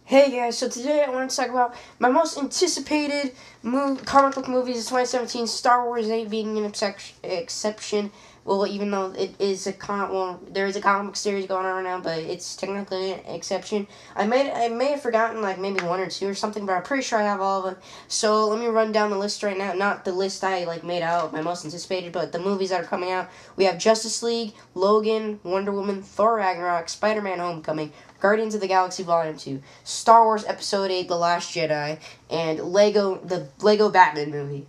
Hey guys, so today I want to talk about my most anticipated comic book movies of 2017, Star Wars 8 being an exception. Well, even though it is there is a comic book series going on right now, but it's technically an exception. I may have forgotten like maybe one or two or something, but I'm pretty sure I have all of them. So let me run down the list right now. Not the list I made out, my most anticipated, but the movies that are coming out. We have Justice League, Logan, Wonder Woman, Thor Ragnarok, Spider-Man: Homecoming, Guardians of the Galaxy Volume 2, Star Wars Episode 8, The Last Jedi, and the Lego Batman movie.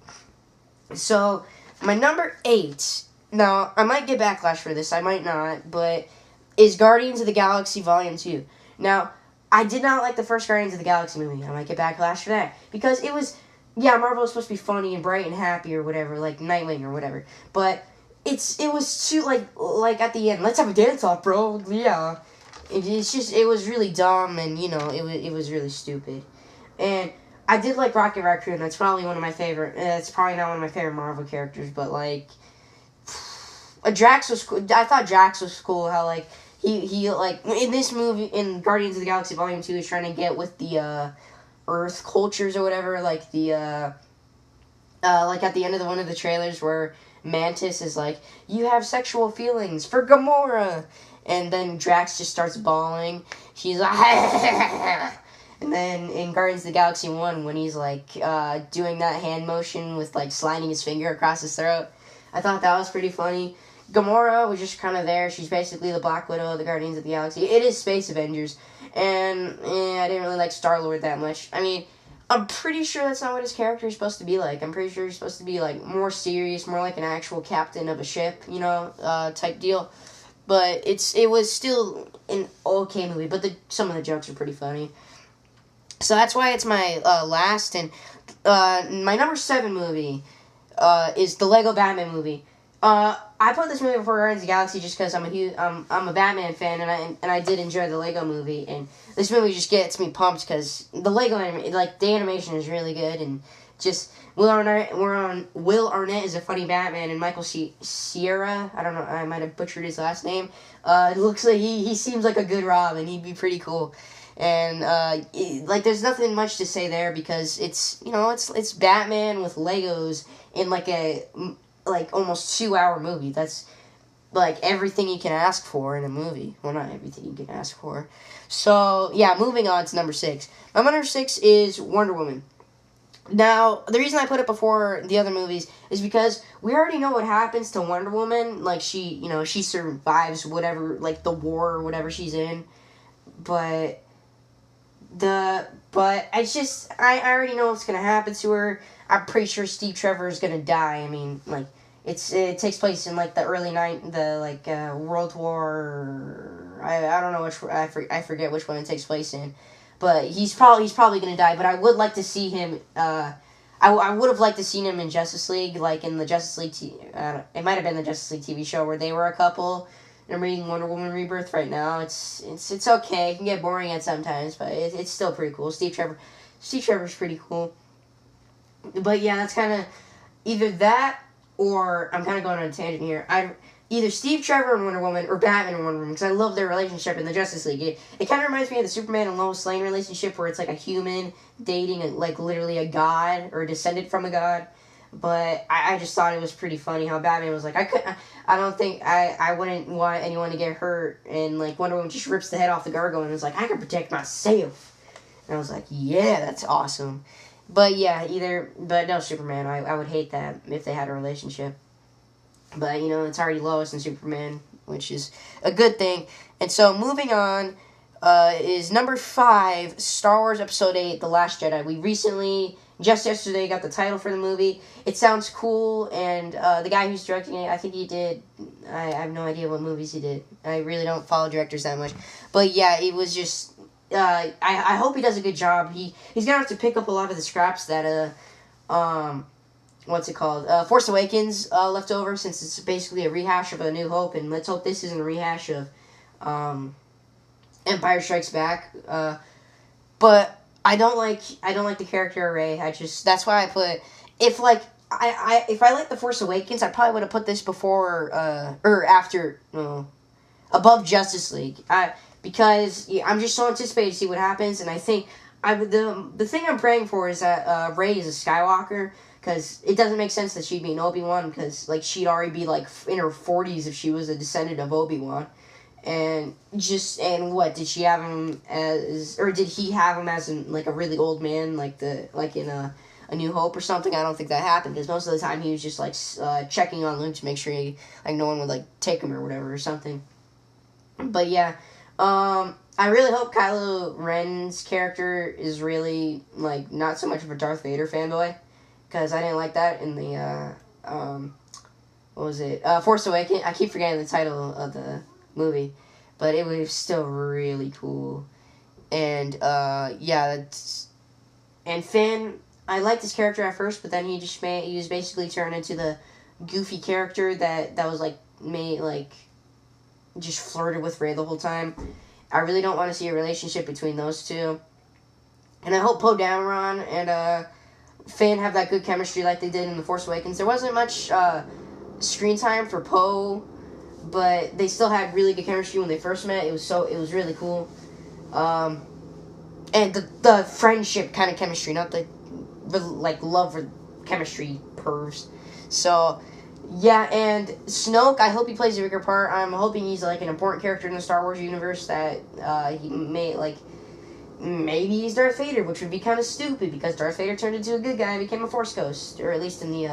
So, my number 8, now, I might get backlash for this, I might not, but is Guardians of the Galaxy Volume 2. Now, I did not like the first Guardians of the Galaxy movie. I might get backlash for that. Because it was, yeah, Marvel was supposed to be funny and bright and happy or whatever, like Nightwing or whatever. But it was too, like at the end, let's have a dance off, bro. Yeah. It was really dumb, and it was really stupid. And I did like Rocket Raccoon. That's probably one of my favorite. It's probably not one of my favorite Marvel characters, but like Drax was cool. I thought Drax was cool. How like he like in this movie in Guardians of the Galaxy Volume 2, he's trying to get with the Earth cultures or whatever. Like the like at the end of one of the trailers where Mantis is like, "You have sexual feelings for Gamora," and then Drax just starts bawling. She's like, and then in Guardians of the Galaxy 1, when he's like doing that hand motion with like sliding his finger across his throat, I thought that was pretty funny. Gamora was just kind of there. She's basically the Black Widow of the Guardians of the Galaxy. It is Space Avengers, and I didn't really like Star-Lord that much. I mean, I'm pretty sure that's not what his character is supposed to be like. I'm pretty sure he's supposed to be like more serious, more like an actual captain of a ship, type deal. But it was still an okay movie, but some of the jokes are pretty funny. So that's why it's my last, and my number 7 movie is the Lego Batman movie. I put this movie before Guardians of the Galaxy just because I'm a Batman fan, and I did enjoy the Lego movie, and this movie just gets me pumped because the the animation is really good, and just Will Arnett is a funny Batman, and Michael Sierra, I don't know, I might have butchered his last name. It looks like he seems like a good Robin. He'd be pretty cool. And there's nothing much to say there because it's Batman with Legos in like a almost 2-hour movie. That's like everything you can ask for in a movie. Well, not everything you can ask for. So yeah, moving on to number 6. My number 6 is Wonder Woman. Now, the reason I put it before the other movies is because we already know what happens to Wonder Woman. Like she survives whatever, like the war or whatever she's in. But it's just I already know what's gonna happen to her. I'm pretty sure Steve Trevor is gonna die. I mean, like it takes place in like the early World War. I don't know which I forget which one it takes place in, but he's probably gonna die. But I would like to see him. I would have liked to see him in Justice League, like in the Justice League. It might have been the Justice League TV show where they were a couple. I'm reading Wonder Woman Rebirth right now. It's okay. It can get boring at sometimes, but it's still pretty cool. Steve Trevor's pretty cool. But yeah, that's kind of either that or I'm kind of going on a tangent here. Either Steve Trevor and Wonder Woman or Batman and Wonder Woman because I love their relationship in the Justice League. It kind of reminds me of the Superman and Lois Lane relationship where it's like a human dating like literally a god or descended from a god. But I just thought it was pretty funny how Batman was like, I don't think I wouldn't want anyone to get hurt, and like Wonder Woman just rips the head off the gargoyle and is like, I can protect myself. And I was like, yeah, that's awesome. But yeah, but no Superman. I would hate that if they had a relationship. But it's already Lois and Superman, which is a good thing. And so moving on is number 5, Star Wars Episode 8, The Last Jedi. We recently, just yesterday, got the title for the movie. It sounds cool, and the guy who's directing it, I think he did, I have no idea what movies he did. I really don't follow directors that much. But yeah, it was just, I hope he does a good job. He's going to have to pick up a lot of the scraps that, what's it called? Force Awakens left over, since it's basically a rehash of A New Hope, and let's hope this isn't a rehash of Empire Strikes Back. But I don't like the character of Rey. That's why I put if I like the Force Awakens, I probably would have put this before or after above Justice League. because I'm just so anticipated to see what happens, and I think the thing I'm praying for is that Rey is a Skywalker, because it doesn't make sense that she'd be an Obi-Wan, because like she'd already be like in her 40s if she was a descendant of Obi-Wan. And what did she have him as, or did he have him as like a really old man, like in a New Hope or something? I don't think that happened, because most of the time he was just like checking on Luke to make sure no one would like take him or whatever or something. But yeah, I really hope Kylo Ren's character is really like not so much of a Darth Vader fanboy, because I didn't like that in the what was it, Force Awakens. I keep forgetting the title of the movie, but it was still really cool. And and Finn, I liked his character at first, but then he was basically turned into the goofy character that was like made like just flirted with Rey the whole time. I really don't want to see a relationship between those two, and I hope Poe Dameron and Finn have that good chemistry like they did in The Force Awakens. There wasn't much screen time for Poe, but they still had really good chemistry when they first met. It was really cool. And the friendship kind of chemistry, not the like love or chemistry pervs. So yeah, and Snoke, I hope he plays a bigger part. I'm hoping he's like an important character in the Star Wars universe, that he may like, maybe he's Darth Vader, which would be kind of stupid, because Darth Vader turned into a good guy and became a Force ghost, or at least in the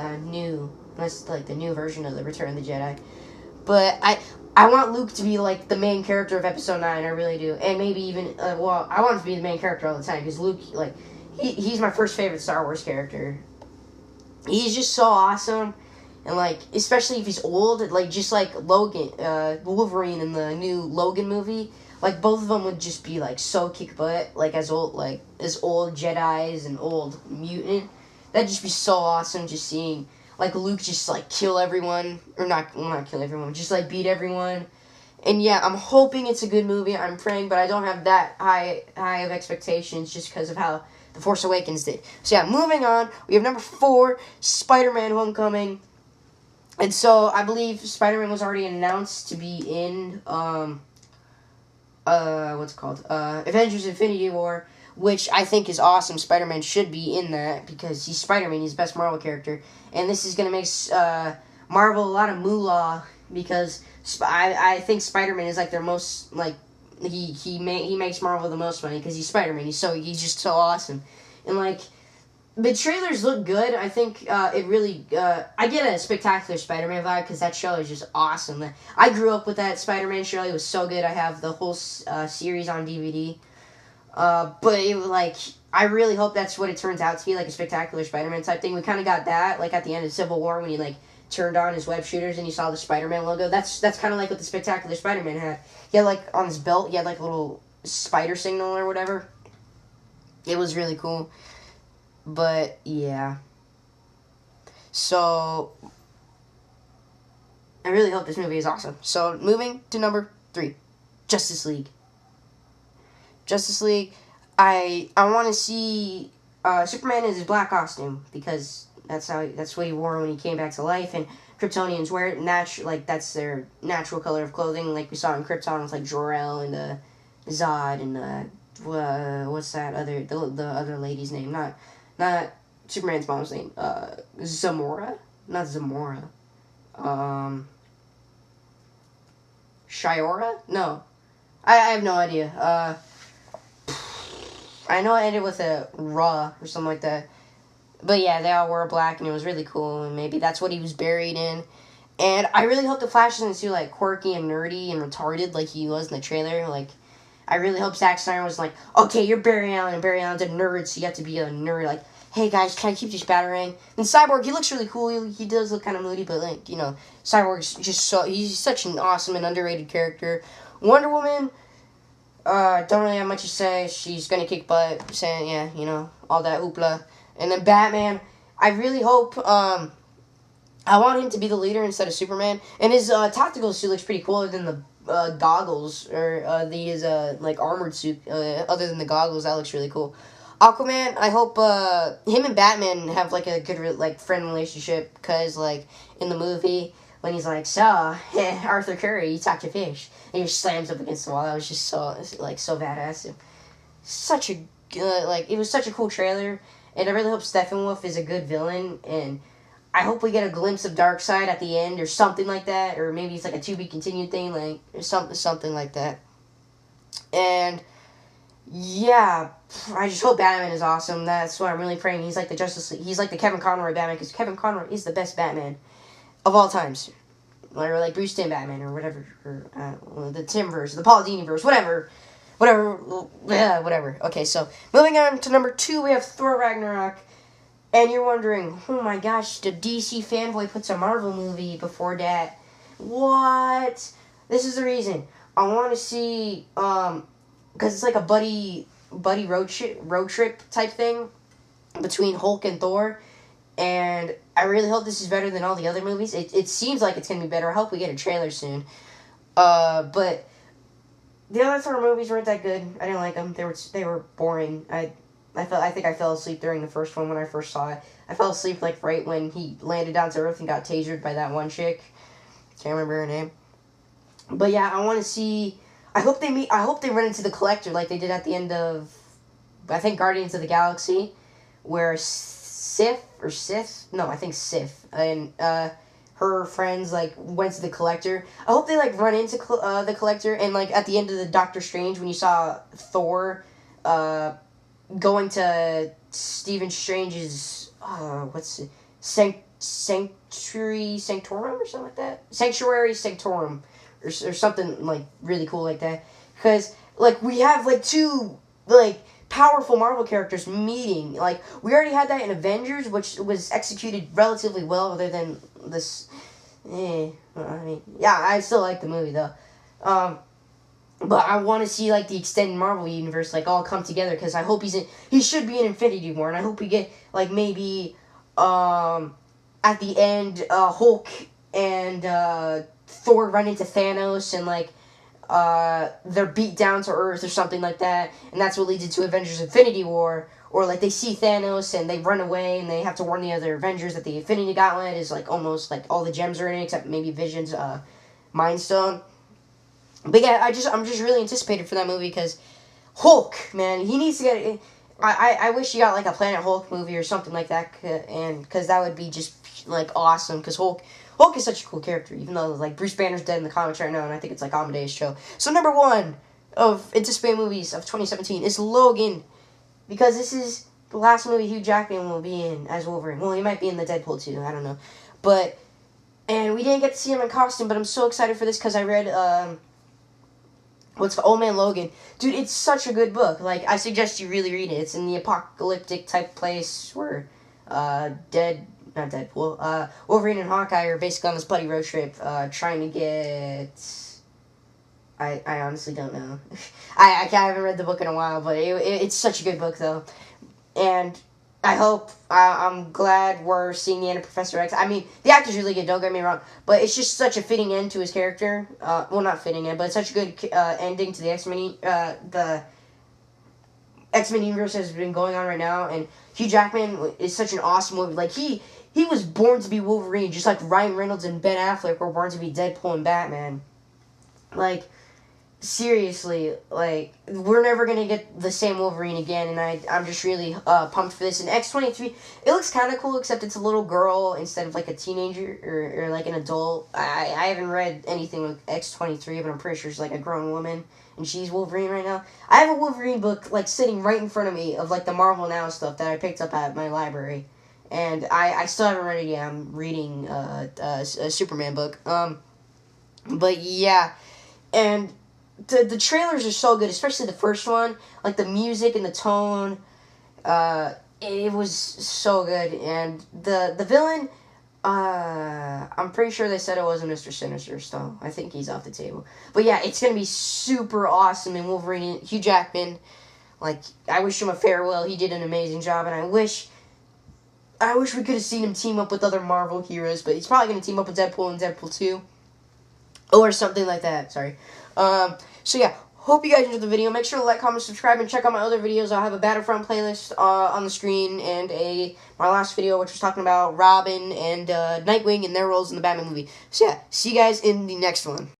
the new version of the Return of the Jedi. But I want Luke to be like the main character of Episode 9. I really do, and maybe even I want him to be the main character all the time, because Luke, like, he's my first favorite Star Wars character. He's just so awesome, and like especially if he's old, like just like Logan, Wolverine in the new Logan movie. Like, both of them would just be, like, so kick butt, like, as old Jedis and old mutant. That'd just be so awesome, just seeing, like, Luke just, like, kill everyone. Or not kill everyone, just, like, beat everyone. And, yeah, I'm hoping it's a good movie. I'm praying, but I don't have that high of expectations just because of how The Force Awakens did. So, yeah, moving on. We have number 4, Spider-Man Homecoming. And so, I believe Spider-Man was already announced to be in, Avengers Infinity War, which I think is awesome. Spider-Man should be in that, because he's Spider-Man, he's the best Marvel character, and this is going to make Marvel a lot of moolah, because I think Spider-Man is like their most, like, he makes Marvel the most money, because he's Spider-Man, he's just so awesome. And like, the trailers look good. I think it really... I get a Spectacular Spider-Man vibe, because that show is just awesome. I grew up with that Spider-Man show. It was so good. I have the whole series on DVD. But it was like... I really hope that's what it turns out to be, like a Spectacular Spider-Man type thing. We kind of got that, like, at the end of Civil War, when he, like, turned on his web shooters and you saw the Spider-Man logo. That's kind of like what the Spectacular Spider-Man had. He had, like, on his belt, he had, like, a little spider signal or whatever. It was really cool. But, yeah. So, I really hope this movie is awesome. So, moving to number 3. Justice League. Justice League, I want to see Superman in his black costume, because that's what he wore when he came back to life, and Kryptonians wear it that's their natural color of clothing, like we saw in Krypton with, like, Jor-El and Zod and what's that other, the other lady's name? Not Superman's mom's name. Zamora? Not Zamora. Shiora? No. I have no idea. I know it ended with a Ra or something like that. But yeah, they all wore black, and it was really cool, and maybe that's what he was buried in. And I really hope the Flash isn't too, like, quirky and nerdy and retarded like he was in the trailer. Like, I really hope Zack Snyder was like, okay, you're Barry Allen, and Barry Allen's a nerd, so you have to be a nerd. Like, hey guys, can I keep this batarang? And Cyborg, he looks really cool. He does look kind of moody, but, like, you know, Cyborg's just he's such an awesome and underrated character. Wonder Woman, don't really have much to say. She's gonna kick butt, saying, yeah, you know, all that hoopla. And then Batman, I really hope, I want him to be the leader instead of Superman. And his tactical suit looks pretty cool, other than the goggles, or his like, armored suit. Other than the goggles, that looks really cool. Aquaman, I hope him and Batman have, like, a good, like, friend relationship, because, like, in the movie, when he's like, so, Arthur Curry, you talk to fish. And he just slams up against the wall. That was just so, like, so badass. Such a good, like, it was such a cool trailer. And I really hope Steppenwolf is a good villain. And I hope we get a glimpse of Darkseid at the end or something like that. Or maybe it's like a to-be-continued thing, like, or something like that. And, yeah, I just hope Batman is awesome. That's what I'm really praying. He's like the Justice League. He's like the Kevin Conroy Batman, because Kevin Conroy is the best Batman of all times. Or like Bruce Timm Batman, or whatever, or the Timverse, the Paul Dini-verse, whatever. Yeah, whatever. Okay, so, moving on to number 2, we have Thor Ragnarok. And you're wondering, oh my gosh, the DC fanboy puts a Marvel movie before that. What? This is the reason. I want to see, because it's like a buddy road trip type thing between Hulk and Thor. And I really hope this is better than all the other movies. It seems like it's going to be better. I hope we get a trailer soon. But the other Thor movies weren't that good. I didn't like them. They were boring. I think I fell asleep during the first one when I first saw it. I fell asleep like right when he landed down to Earth and got tasered by that one chick. Can't remember her name. But yeah, I want to see. I hope they run into the Collector like they did at the end of, I think, Guardians of the Galaxy, where Sif, and her friends like went to the Collector. I hope they like run into the Collector, and like at the end of the Doctor Strange when you saw Thor going to Stephen Strange's Sanctuary Sanctorum or something like that. Sanctuary Sanctorum or something like really cool like that. Because like we have like two like powerful Marvel characters meeting. Like we already had that in Avengers, which was executed relatively well, other than this. I still like the movie though. But I want to see like the extended Marvel universe like all come together, because I hope he should be in Infinity War, and I hope we get like maybe at the end Hulk and Thor run into Thanos and like they're beat down to Earth or something like that, and that's what leads into Avengers Infinity War. Or like they see Thanos and they run away and they have to warn the other Avengers that the Infinity Gauntlet is like almost like all the gems are in it except maybe Vision's Mind Stone. But yeah, I'm just really anticipated for that movie, because Hulk, man, he needs to get. I wish he got like a Planet Hulk movie or something like that, and because that would be just like awesome. Because Hulk is such a cool character, even though like Bruce Banner's dead in the comics right now, and I think it's like Amadeus Cho. So number 1 of anticipated movies of 2017 is Logan, because this is the last movie Hugh Jackman will be in as Wolverine. Well, he might be in the Deadpool 2, I don't know, and we didn't get to see him in costume, but I'm so excited for this because I read what's the Old Man Logan. Dude, it's such a good book. Like, I suggest you really read it. It's in the apocalyptic type place where Wolverine and Hawkeye are basically on this buddy road trip trying to get... I honestly don't know. I haven't read the book in a while, but it's such a good book, though. And I hope, I'm glad we're seeing the end of Professor X. I mean, the actor's really good, don't get me wrong, but it's just such a fitting end to his character. Well, not fitting end, but it's such a good ending to the X-Men. The X-Men universe has been going on right now, and Hugh Jackman is such an awesome movie. Like, he was born to be Wolverine, just like Ryan Reynolds and Ben Affleck were born to be Deadpool and Batman. Like, seriously, like, we're never gonna get the same Wolverine again, and I'm just really pumped for this. And X-23, it looks kind of cool, except it's a little girl instead of like a teenager or like an adult. I haven't read anything with X-23, but I'm pretty sure she's like a grown woman, and she's Wolverine right now. I have a Wolverine book like sitting right in front of me of like the Marvel Now stuff that I picked up at my library, and I still haven't read it yet. I'm reading a Superman book. But yeah, and the trailers are so good, especially the first one. Like, the music and the tone, it was so good. And the villain, I'm pretty sure they said it wasn't Mr. Sinister, so I think he's off the table. But yeah, it's going to be super awesome. And Wolverine, Hugh Jackman, like, I wish him a farewell. He did an amazing job, and I wish we could have seen him team up with other Marvel heroes, but he's probably going to team up with Deadpool and Deadpool 2. Or something like that, sorry. So yeah, Hope you guys enjoyed the video. Make sure to like, comment, subscribe, and check out my other videos. I'll have a Battlefront playlist on the screen, and my last video, which was talking about Robin and Nightwing and their roles in the Batman movie. So yeah, see you guys in the next one.